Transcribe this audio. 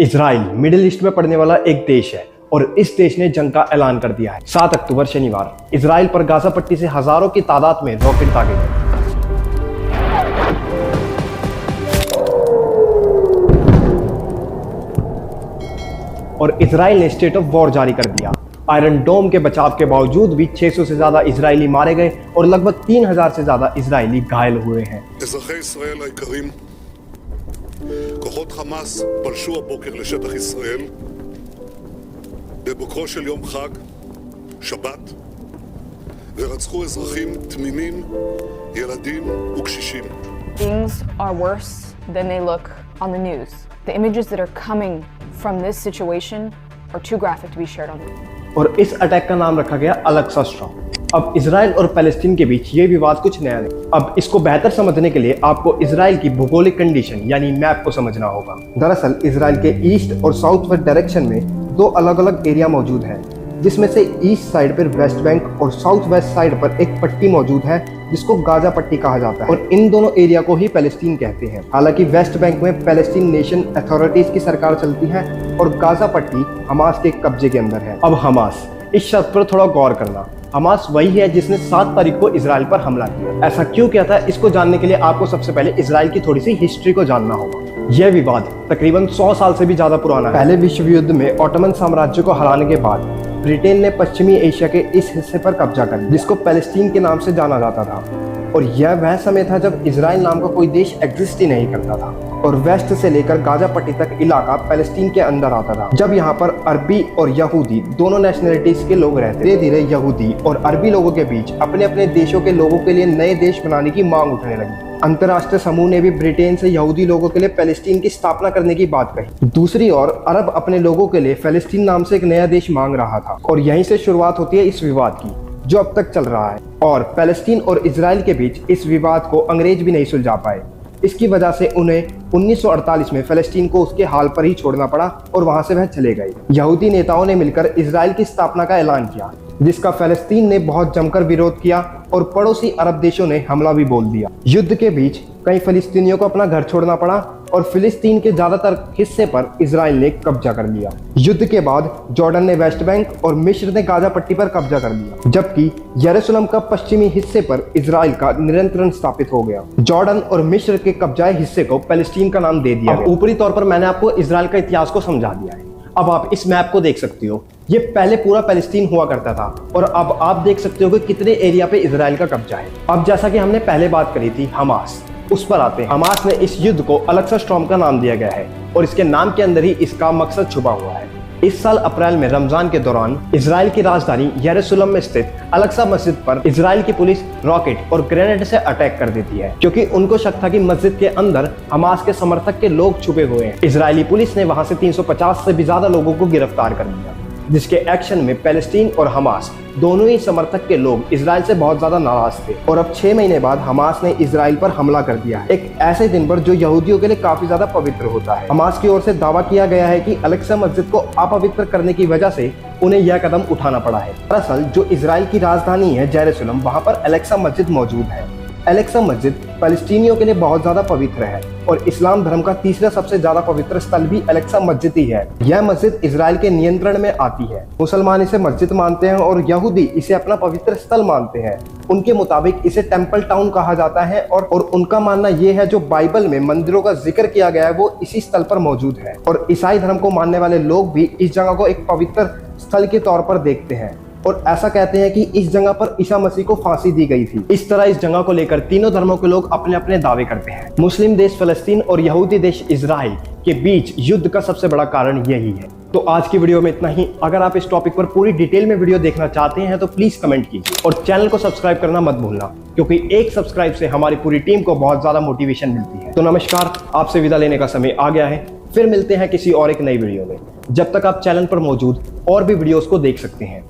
Israel middle east में पड़ने वाला एक देश है और इस देश ने जंग का ऐलान कर दिया है। 7 अक्टूबर शनिवार इजराइल पर गाजा पट्टी से हजारों की तादाद में रॉकेट दागे गए। और इजराइल ने स्टेट ऑफ वॉर जारी कर दिया। आयरन डोम के बचाव के बावजूद भी 600 से ज्यादा इजरायली मारे गए और लगभग 3000 से ज्यादा इजरायली घायल हुए हैं। כוחות חמאס פלשו הבוקר לשטח ישראל בבוקרו של יום חג, שבת, ורצחו אזרחים תמימים, ילדים וקשישים. Things are worse than they look on the news. The images that are coming from this situation are too graphic to be shared on. और इस अटैक का नाम रखा गया अल-अक्सा स्टॉर्म। अब इजराइल और पैलेस्टीन के बीच ये विवाद कुछ नया नहीं। अब इसको बेहतर समझने के लिए आपको इजराइल की भौगोलिक कंडीशन यानी मैप को समझना होगा। दरअसल इजराइल के ईस्ट और साउथ वेस्ट डायरेक्शन में दो अलग अलग एरिया मौजूद हैं, जिसमें से ईस्ट साइड पर वेस्ट बैंक और साउथ वेस्ट साइड पर एक पट्टी मौजूद है जिसको गाजा पट्टी कहा जाता है और इन दोनों एरिया को ही पैलेस्टीन कहते हैं। हालांकि वेस्ट बैंक में पैलेस्टीन नेशन अथॉरिटीज की सरकार चलती है और गाजा पट्टी हमास के कब्जे के अंदर है। अब हमास, इस शब्द पर थोड़ा गौर करना। हमास वही है जिसने 7 तारीख को इजराइल पर हमला किया। ऐसा क्यों किया था, इसको जानने के लिए आपको सबसे पहले इजराइल की थोड़ी सी हिस्ट्री को जानना होगा। यह विवाद तकरीबन 100 साल से भी ज्यादा पुराना है। पहले विश्व युद्ध में ऑटोमन साम्राज्य को हराने के बाद ब्रिटेन ने पश्चिमी एशिया के इस हिस्से पर कब्जा कर लिया, जिसको पैलेस्टीन के नाम से जाना जाता था। और यह वह समय था जब इजराइल नाम का कोई देश एग्जिस्ट ही नहीं करता था और वेस्ट से लेकर गाजा पट्टी तक इलाका पैलेस्टीन के अंदर आता था। जब यहाँ पर अरबी और यहूदी दोनों नेशनलिटीज के लोग रहते, धीरे धीरे यहूदी और अरबी लोगों के बीच अपने अपने देशों के लोगों के लिए नए देश बनाने की मांग उठने लगी। अंतर्राष्ट्रीय समूह ने भी ब्रिटेन से यहूदी लोगों के लिए पैलेस्टीन की स्थापना करने की बात कही। दूसरी ओर अरब अपने लोगों के लिए पैलेस्टीन नाम से एक नया देश मांग रहा था और यहीं से शुरुआत होती है इस विवाद की, जो अब तक चल रहा है। और पैलेस्टीन और इजराइल के बीच इस विवाद को अंग्रेज भी नहीं सुलझा पाए। इसकी वजह से उन्हें 1948 में फलस्तीन को उसके हाल पर ही छोड़ना पड़ा और वहां से वह चले गए। यहूदी नेताओं ने मिलकर इजराइल की स्थापना का ऐलान किया, जिसका फलस्तीन ने बहुत जमकर विरोध किया और पड़ोसी अरब देशों ने हमला भी बोल दिया। युद्ध के बीच कई फलस्तीनियों को अपना घर छोड़ना पड़ा और फिलिस्तीन के ज्यादातर हिस्से पर इजराइल ने कब्जा कर लिया। युद्ध के बाद जॉर्डन ने वेस्ट बैंक और मिस्र ने गाजा पट्टी पर कब्जा कर लिया, जबकि यरूशलेम का पश्चिमी हिस्से पर इजराइल का नियंत्रण स्थापित हो गया। जॉर्डन और मिस्र के कब्जाए हिस्से को पैलेस्टीन का नाम दे दिया। ऊपरी तौर पर मैंने आपको इजराइल का इतिहास को समझा दिया है। अब आप इस मैप को देख सकते हो। ये पहले पूरा पैलेस्टीन हुआ करता था और अब आप देख सकते हो कि कितने एरिया पे इजराइल का कब्जा है। अब जैसा कि हमने पहले बात करी थी हमास, उस पर आते हैं। हमास ने इस युद्ध को अल-अक्सा स्टॉर्म का नाम दिया गया है और इसके नाम के अंदर ही इसका मकसद छुपा हुआ है। इस साल अप्रैल में रमजान के दौरान इजराइल की राजधानी यरूशलेम में स्थित अल-अक्सा मस्जिद पर इजराइल की पुलिस रॉकेट और ग्रेनेड से अटैक कर देती है, क्योंकि उनको शक था कि मस्जिद के अंदर हमास के समर्थक के लोग छुपे हुए हैं। इजरायली पुलिस ने वहां से 350 से भी ज्यादा लोगों को गिरफ्तार कर लिया, जिसके एक्शन में पैलेस्टीन और हमास दोनों ही समर्थक के लोग इजराइल से बहुत ज्यादा नाराज थे। और अब 6 महीने बाद हमास ने इजराइल पर हमला कर दिया है, एक ऐसे दिन पर जो यहूदियों के लिए काफी ज्यादा पवित्र होता है। हमास की ओर से दावा किया गया है कि अल-अक्सा मस्जिद को अपवित्र करने की वजह से उन्हें यह कदम उठाना पड़ा है। दरअसल जो इजराइल की राजधानी है यरूशलेम, वहां पर अल-अक्सा मस्जिद मौजूद है। अल-अक्सा मस्जिद पैलेस्टीनियों के लिए बहुत ज्यादा पवित्र है और इस्लाम धर्म का तीसरा सबसे ज्यादा पवित्र स्थल भी अल-अक्सा मस्जिद ही है। यह मस्जिद इजराइल के नियंत्रण में आती है। मुसलमान इसे मस्जिद मानते हैं और यहूदी इसे अपना पवित्र स्थल मानते हैं। उनके मुताबिक इसे टेंपल टाउन कहा जाता है और उनका मानना यह है जो बाइबल में मंदिरों का जिक्र किया गया है वो इसी स्थल पर मौजूद है। और ईसाई धर्म को मानने वाले लोग भी इस जगह को एक पवित्र स्थल के तौर पर देखते हैं और ऐसा कहते हैं कि इस जगह पर ईसा मसीह को फांसी दी गई थी। इस तरह इस जगह को लेकर तीनों धर्मों के लोग अपने अपने दावे करते हैं। मुस्लिम देश फलस्तीन और यहूदी देश इजराइल के बीच युद्ध का सबसे बड़ा कारण यही है। तो आज की वीडियो में इतना ही। अगर आप इस टॉपिक पर पूरी डिटेल में वीडियो देखना चाहते हैं तो प्लीज कमेंट कीजिए और चैनल को सब्सक्राइब करना मत भूलना, क्योंकि एक सब्सक्राइब से हमारी पूरी टीम को बहुत ज्यादा मोटिवेशन मिलती है। तो नमस्कार, आपसे विदा लेने का समय आ गया है। फिर मिलते हैं किसी और एक नई वीडियो में। जब तक आप चैनल पर मौजूद और भी वीडियोस को देख सकते हैं।